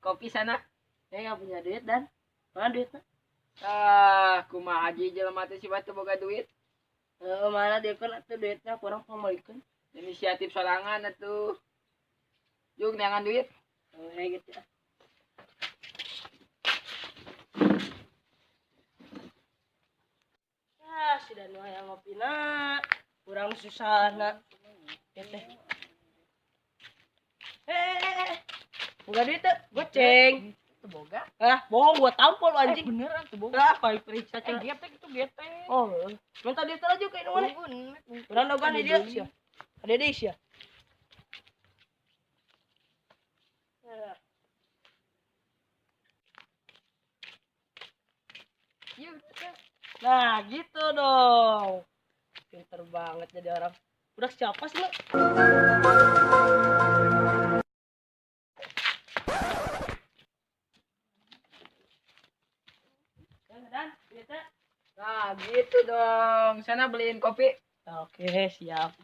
kopi sana. Nggak punya duit dan mana duitnya? Kumaha aja jelema teh si batu boga duit. Mana dia kan atuh duitnya kurang pemalikan. Inisiatif sorangan atuh. Juk neangan duit. Kayak gitu ya. Si Danu yang ngopi na kurang susah na. Teh. Bukan duit tuh, goceng. Boga. Bohong gua tampol anjing. Beneran tuh boga. Kau periksa cek. Dia teh itu gete. Oh, minta duit aja kayak mana? Kurang dogan dia sih. Ada dia sih. Nah, gitu dong. Pinter banget jadi orang. Udah siapa sih lo? Dan, kita. Nah, gitu dong. Sana beliin kopi. Oke, siap.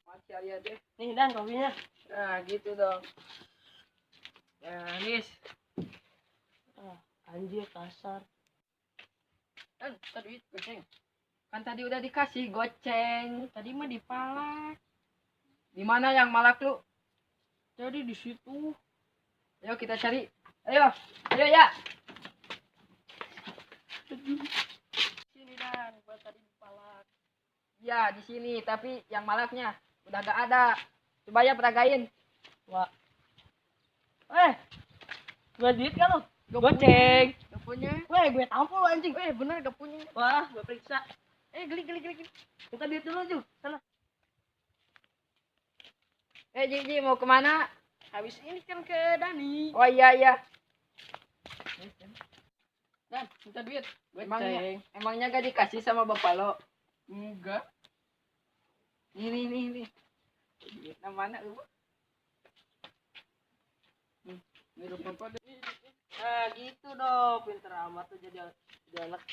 Masih aja deh. Nih, Dan kopinya. Nah, gitu dong. Ya, Nis. Anjir kasar. Kan tadi goceng. Kan tadi udah dikasih goceng. Tadi mah dipalak. Di mana yang malak lu? Jadi di situ. Ayo kita cari. Ayo. Ayo ya. Sini Dan, gua tadi dipalak. Ya, di sini, tapi yang malaknya udah gak ada. Coba ya peragain. Wah. Gua duit kan lu? Goceng. Gak punya. Gue tampol lu anjing. Bener gak punya. Wah, gue periksa. Geli. Kita duit dulu Ju. Sana. Ji, mau kemana? Habis ini kan ke Dani. Oh iya. Dan, minta duit. Emangnya gak dikasih sama bapak lo? Enggak. Nih. Duitnya mana lu? Mirip apa deh. Nah, gitu dong. Pinter amat tuh jadi anak.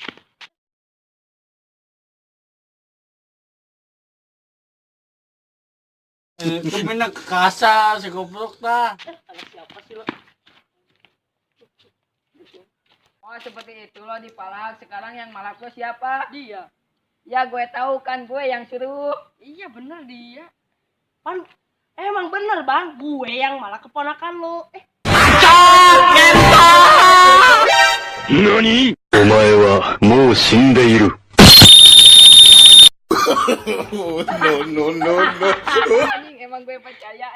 Kemana kasar si goblok dah. Anak siapa sih lo? Oh seperti itu lo dipalak. Sekarang yang malak lo siapa? Dia. Ya gue tahu kan, gue yang suruh. Iya bener dia. Pan emang bener bang, gue yang malah keponakan lo. NANI?お前はもう死んでいる。No. Anjing emang gue percaya.